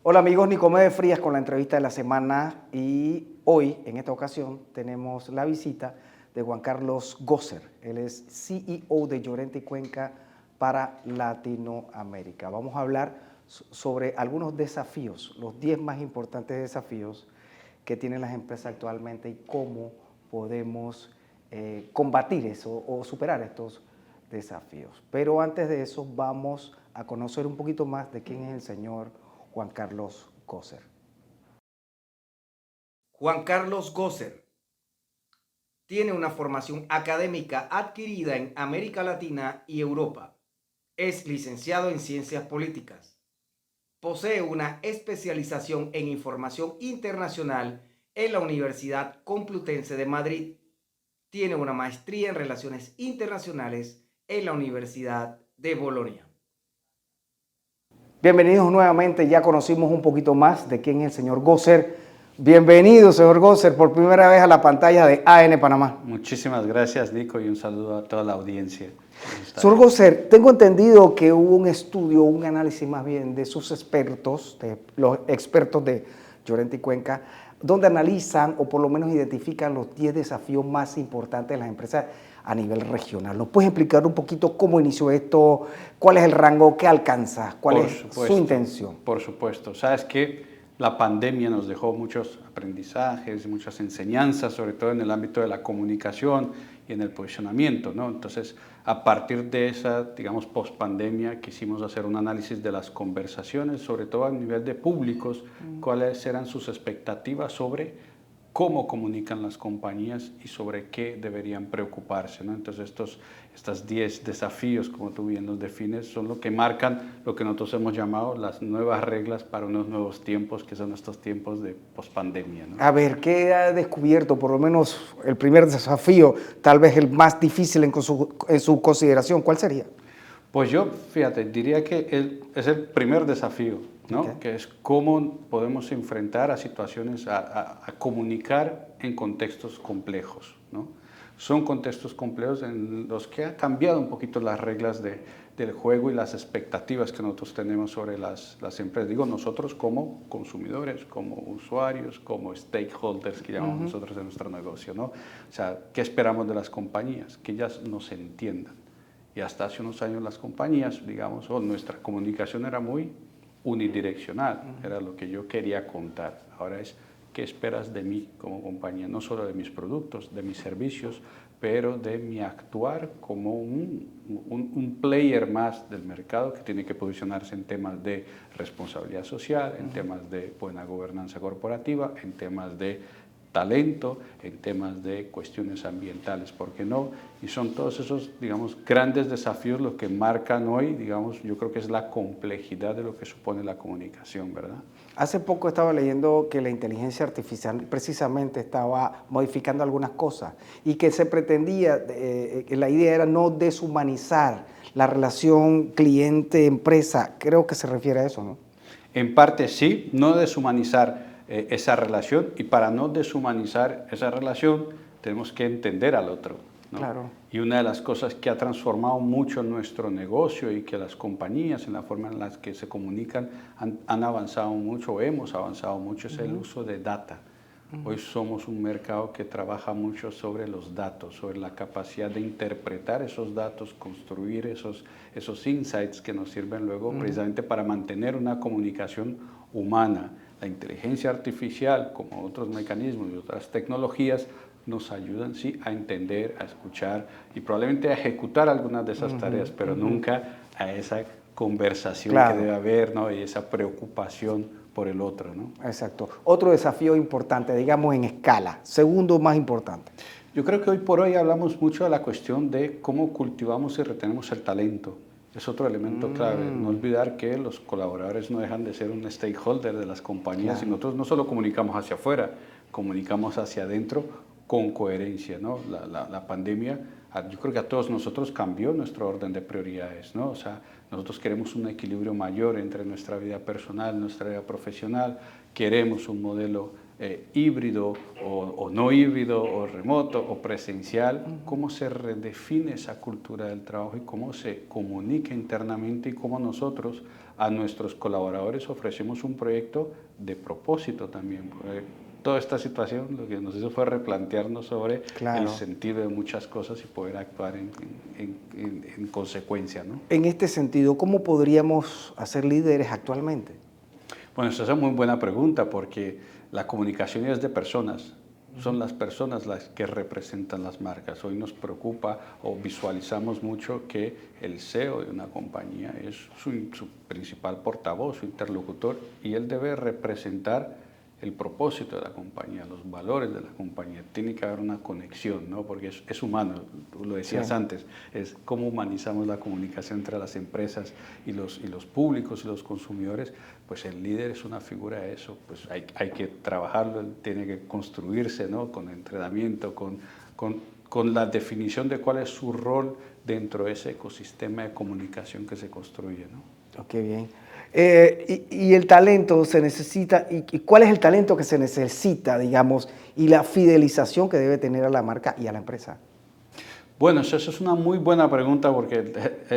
Hola amigos, Nicomedes Frías con la entrevista de la semana y hoy, en esta ocasión, tenemos la visita de Juan Carlos Góser. Él es CEO de Llorente y Cuenca para Latinoamérica. Vamos a hablar sobre algunos desafíos, los 10 más importantes desafíos que tienen las empresas actualmente y cómo podemos combatir eso o superar estos desafíos. Pero antes de eso vamos a conocer un poquito más de quién es el señor Juan Carlos Góser. Juan Carlos Góser tiene una formación académica adquirida en América Latina y Europa. Es licenciado en Ciencias Políticas. Posee una especialización en Información Internacional en la Universidad Complutense de Madrid. Tiene una maestría en Relaciones Internacionales en la Universidad de Bolonia. Bienvenidos nuevamente, ya conocimos un poquito más de quién es el señor Góser. Bienvenido, señor Góser, por primera vez a la pantalla de AN Panamá. Muchísimas gracias, Nico, y un saludo a toda la audiencia. Señor Góser, tengo entendido que hubo un estudio, un análisis más bien de sus expertos, de los expertos de Llorente y Cuenca, donde analizan o por lo menos identifican los 10 desafíos más importantes de las empresas a nivel regional. ¿Nos puedes explicar un poquito cómo inició esto? ¿Cuál es el rango? ¿Qué alcanza? ¿Cuál es su intención? Por supuesto. Sabes que la pandemia nos dejó muchos aprendizajes, muchas enseñanzas, sobre todo en el ámbito de la comunicación y en el posicionamiento, ¿no? Entonces, a partir de esa, digamos, post-pandemia, quisimos hacer un análisis de las conversaciones, sobre todo a nivel de públicos, cuáles eran sus expectativas sobre cómo comunican las compañías y sobre qué deberían preocuparse, ¿no? Entonces estos 10 desafíos, como tú bien los defines, son lo que marcan lo que nosotros hemos llamado las nuevas reglas para unos nuevos tiempos, que son estos tiempos de pospandemia, ¿no? A ver, ¿qué ha descubierto? Por lo menos el primer desafío, tal vez el más difícil en su consideración, ¿cuál sería? Pues yo, fíjate, diría que es el primer desafío, ¿no? Okay. Que es cómo podemos enfrentar a situaciones, a comunicar en contextos complejos, ¿no? Son contextos complejos en los que ha cambiado un poquito las reglas del juego y las expectativas que nosotros tenemos sobre las empresas. Digo, nosotros como consumidores, como usuarios, como stakeholders, que llamamos nosotros en nuestro negocio, ¿no? O sea, ¿qué esperamos de las compañías? Que ellas nos entiendan. Y hasta hace unos años las compañías, digamos, nuestra comunicación era muy unidireccional, era lo que yo quería contar. Ahora es, ¿qué esperas de mí como compañía? No solo de mis productos, de mis servicios, pero de mi actuar como un player más del mercado que tiene que posicionarse en temas de responsabilidad social, en temas de buena gobernanza corporativa, en temas de talento, en temas de cuestiones ambientales, ¿por qué no? Y son todos esos, digamos, grandes desafíos los que marcan hoy, digamos, yo creo que es la complejidad de lo que supone la comunicación, ¿verdad? Hace poco estaba leyendo que la inteligencia artificial precisamente estaba modificando algunas cosas y que se pretendía, que la idea era no deshumanizar la relación cliente-empresa. Creo que se refiere a eso, ¿no? En parte sí, no deshumanizar esa relación, y para no deshumanizar esa relación tenemos que entender al otro, ¿no? Claro. Y una de las cosas que ha transformado mucho nuestro negocio y que las compañías en la forma en la que se comunican han avanzado mucho, hemos avanzado mucho, es el uso de data. Hoy somos un mercado que trabaja mucho sobre los datos, sobre la capacidad de interpretar esos datos, construir esos insights que nos sirven luego precisamente para mantener una comunicación humana. La inteligencia artificial, como otros mecanismos y otras tecnologías, nos ayudan, sí, a entender, a escuchar y probablemente a ejecutar algunas de esas tareas, pero nunca a esa conversación que debe haber, ¿no? Y esa preocupación por el otro, ¿no? Exacto. Otro desafío importante, digamos en escala. Segundo más importante. Yo creo que hoy por hoy hablamos mucho de la cuestión de cómo cultivamos y retenemos el talento. Es otro elemento clave. No olvidar que los colaboradores no dejan de ser un stakeholder de las compañías, y nosotros no solo comunicamos hacia afuera, comunicamos hacia adentro con coherencia, ¿no? La pandemia, yo creo que a todos nosotros cambió nuestro orden de prioridades, ¿no? O sea, nosotros queremos un equilibrio mayor entre nuestra vida personal, nuestra vida profesional, queremos un modelo híbrido o no híbrido, o remoto o presencial. Cómo se redefine esa cultura del trabajo y cómo se comunica internamente y cómo nosotros a nuestros colaboradores ofrecemos un proyecto de propósito también. Toda esta situación lo que nos hizo fue replantearnos sobre el sentido de muchas cosas y poder actuar en consecuencia, ¿no? En este sentido, ¿cómo podríamos hacer líderes actualmente? Bueno, esa es una muy buena pregunta porque la comunicación es de personas. Son las personas las que representan las marcas. Hoy nos preocupa o visualizamos mucho que el CEO de una compañía es su principal portavoz, su interlocutor, y él debe representar el propósito de la compañía, los valores de la compañía. Tiene que haber una conexión, ¿no? Porque es humano, tú lo decías antes, es cómo humanizamos la comunicación entre las empresas y los públicos y los consumidores. Pues el líder es una figura de eso, pues hay que trabajarlo, tiene que construirse, ¿no? Con entrenamiento, con la definición de cuál es su rol dentro de ese ecosistema de comunicación que se construye, ¿no? Ok, bien. Y el talento se necesita, y ¿cuál es el talento que se necesita, digamos, y la fidelización que debe tener a la marca y a la empresa? Bueno, eso es una muy buena pregunta porque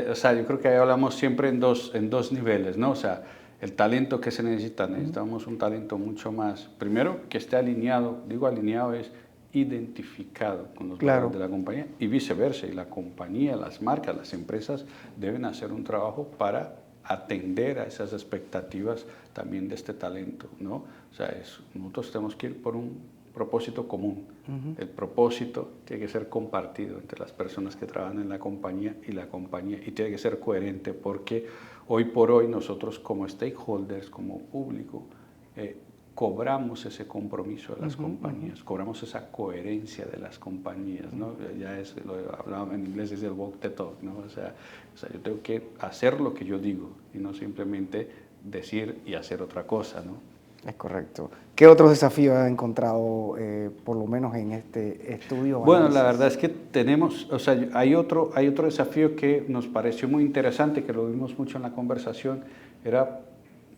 o sea, yo creo que ahí hablamos siempre en dos niveles, ¿no? O sea, el talento que se necesita, necesitamos un talento mucho más, primero, que esté alineado, digo alineado es identificado con los valores de la compañía y viceversa, y la compañía, las marcas, las empresas deben hacer un trabajo para atender a esas expectativas también de este talento, ¿no? O sea, nosotros tenemos que ir por un propósito común. El propósito tiene que ser compartido entre las personas que trabajan en la compañía, y tiene que ser coherente porque hoy por hoy nosotros como stakeholders, como público, cobramos ese compromiso de las compañías, cobramos esa coherencia de las compañías, ¿no? Ya es, lo hablaba en inglés, es el walk the talk, ¿no? O sea, yo tengo que hacer lo que yo digo y no simplemente decir y hacer otra cosa, ¿no? Es correcto. ¿Qué otros desafíos has encontrado, por lo menos en este estudio? Bueno, la verdad es que tenemos, o sea, hay otro desafío que nos pareció muy interesante, que lo vimos mucho en la conversación,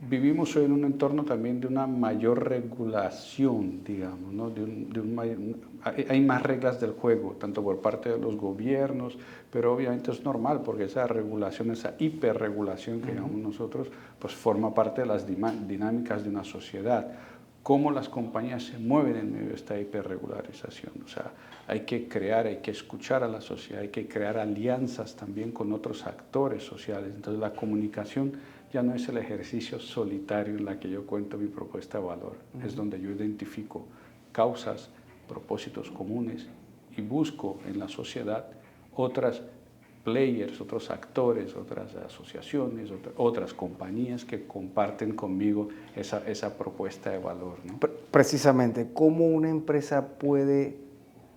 vivimos hoy en un entorno también de una mayor regulación, digamos, ¿no? Hay más reglas del juego, tanto por parte de los gobiernos, pero obviamente es normal porque esa regulación, esa hiperregulación que llamamos nosotros, pues forma parte de las dinámicas de una sociedad. Cómo las compañías se mueven en medio de esta hiperregularización. O sea, hay que escuchar a la sociedad, hay que crear alianzas también con otros actores sociales. Entonces la comunicación ya no es el ejercicio solitario en la que yo cuento mi propuesta de valor, es donde yo identifico causas, propósitos comunes y busco en la sociedad otras players, otros actores, otras asociaciones, otras compañías que comparten conmigo esa propuesta de valor, ¿no? Precisamente, ¿cómo una empresa puede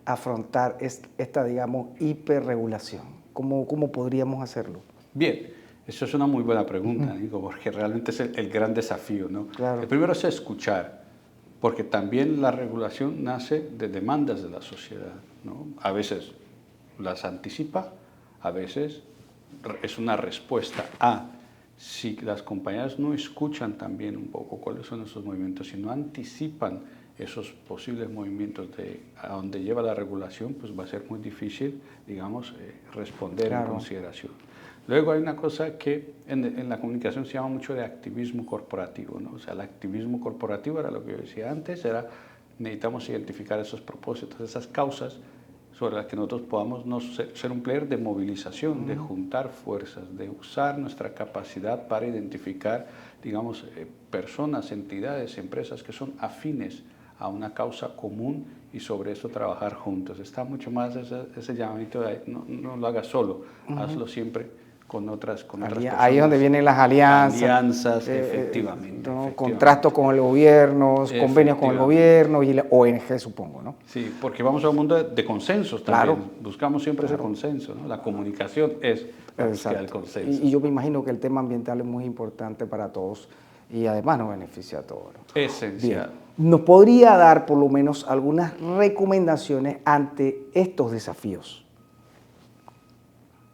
afrontar esta, digamos, hiperregulación? ¿Cómo podríamos hacerlo? Bien, eso es una muy buena pregunta, Nico, porque realmente es el gran desafío, ¿no? Claro. El primero es escuchar, porque también la regulación nace de demandas de la sociedad, ¿no? A veces las anticipa, a veces es una respuesta a, si las compañías no escuchan también un poco cuáles son esos movimientos, si no anticipan esos posibles movimientos a donde lleva la regulación, pues va a ser muy difícil, digamos, responder en consideración. Luego hay una cosa que en la comunicación se llama mucho de activismo corporativo, ¿no? O sea, el activismo corporativo era lo que yo decía antes, necesitamos identificar esos propósitos, esas causas sobre las que nosotros podamos ser un player de movilización, de juntar fuerzas, de usar nuestra capacidad para identificar, digamos, personas, entidades, empresas que son afines a una causa común y sobre eso trabajar juntos. Está mucho más ese llamamiento de no lo hagas solo, hazlo siempre con otras personas. Ahí es donde vienen las alianzas. Alianzas, efectivamente. Contratos con el gobierno, convenios con el gobierno y la ONG, supongo, ¿no? Sí, porque vamos a un mundo de consensos también. Claro. Buscamos siempre ese consenso, ¿no? La comunicación es la búsqueda del consenso. Y yo me imagino que el tema ambiental es muy importante para todos y además nos beneficia a todos, ¿no? Esencial. Bien. ¿Nos podría dar por lo menos algunas recomendaciones ante estos desafíos?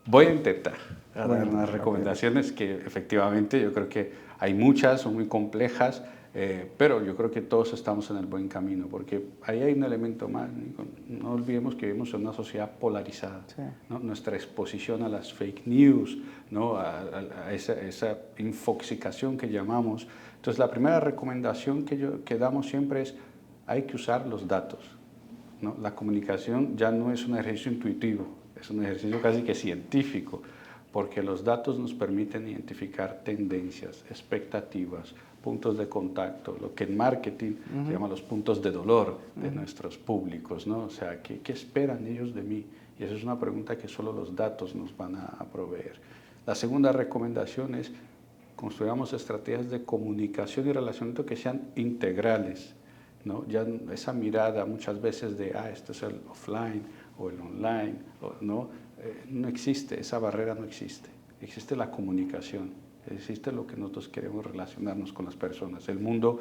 Voy a intentar dar unas recomendaciones que efectivamente yo creo que hay muchas, son muy complejas. Pero yo creo que todos estamos en el buen camino, porque ahí hay un elemento más, Nico. No olvidemos que vivimos en una sociedad polarizada, sí, ¿no? Nuestra exposición a las fake news, ¿no? a esa infoxicación que llamamos. Entonces, la primera recomendación que damos siempre es, hay que usar los datos, ¿no? La comunicación ya no es un ejercicio intuitivo, es un ejercicio casi que científico, porque los datos nos permiten identificar tendencias, expectativas, puntos de contacto, lo que en marketing se llama los puntos de dolor de nuestros públicos, ¿no? O sea, ¿qué esperan ellos de mí? Y esa es una pregunta que solo los datos nos van a proveer. La segunda recomendación es construyamos estrategias de comunicación y relacionamiento que sean integrales, ¿no? Ya esa mirada muchas veces de, esto es el offline o el online, ¿no? No existe, esa barrera no existe. Existe la comunicación, existe lo que nosotros queremos relacionarnos con las personas. El mundo,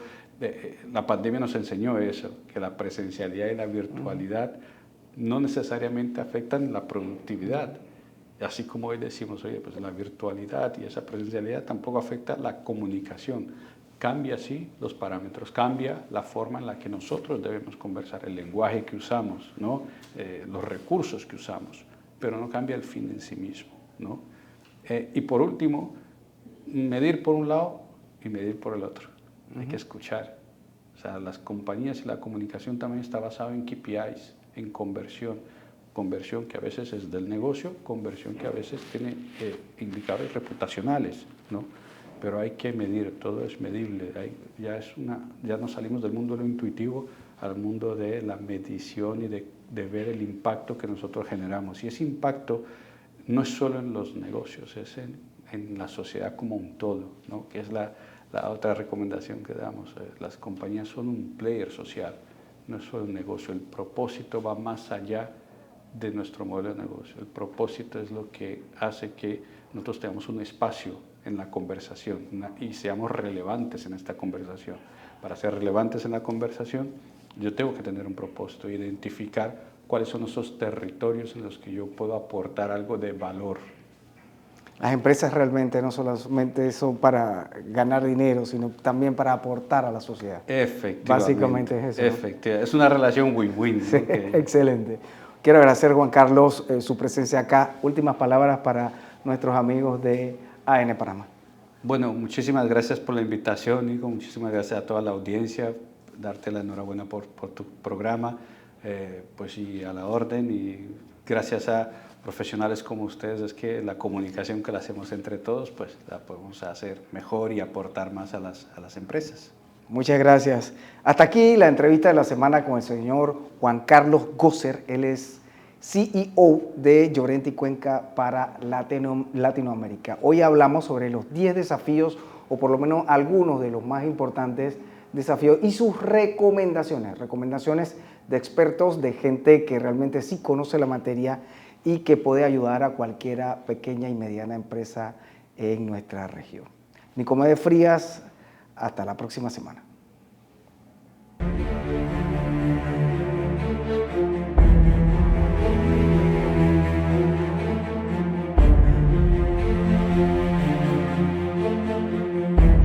la pandemia nos enseñó eso, que la presencialidad y la virtualidad no necesariamente afectan la productividad. Así como hoy decimos, oye, pues la virtualidad y esa presencialidad tampoco afecta la comunicación. Cambia, sí, los parámetros, cambia la forma en la que nosotros debemos conversar, el lenguaje que usamos, ¿no? Los recursos que usamos, pero no cambia el fin en sí mismo, ¿no? Y por último, medir por un lado y medir por el otro. Hay que escuchar. O sea, las compañías y la comunicación también está basado en KPIs, en conversión. Conversión que a veces es del negocio, conversión que a veces tiene indicadores reputacionales, ¿no? Pero hay que medir, todo es medible. Ya nos salimos del mundo de lo intuitivo al mundo de la medición y de ver el impacto que nosotros generamos. Y ese impacto no es solo en los negocios, es en la sociedad como un todo, ¿no? Que es la otra recomendación que damos. Las compañías son un player social, no es solo un negocio. El propósito va más allá de nuestro modelo de negocio. El propósito es lo que hace que nosotros tengamos un espacio en la conversación y seamos relevantes en esta conversación. Para ser relevantes en la conversación, yo tengo que tener un propósito, identificar cuáles son esos territorios en los que yo puedo aportar algo de valor. Las empresas realmente no solamente son para ganar dinero, sino también para aportar a la sociedad. Efectivamente. Básicamente es eso, ¿no? Efectivamente. Es una relación win-win, ¿no? Sí, excelente. Quiero agradecer, Juan Carlos, su presencia acá. Últimas palabras para nuestros amigos de AN Panamá. Bueno, muchísimas gracias por la invitación, Nico. Muchísimas gracias a toda la audiencia. Darte la enhorabuena por tu programa, pues y a la orden. Y gracias a profesionales como ustedes, es que la comunicación que la hacemos entre todos, pues la podemos hacer mejor y aportar más a las empresas. Muchas gracias. Hasta aquí la entrevista de la semana con el señor Juan Carlos Góser. Él es CEO de Llorente y Cuenca para Latinoamérica. Hoy hablamos sobre los 10 desafíos, o por lo menos algunos de los más importantes desafíos y sus recomendaciones de expertos, de gente que realmente sí conoce la materia y que puede ayudar a cualquiera pequeña y mediana empresa en nuestra región. Nicomedes Frías, hasta la próxima semana.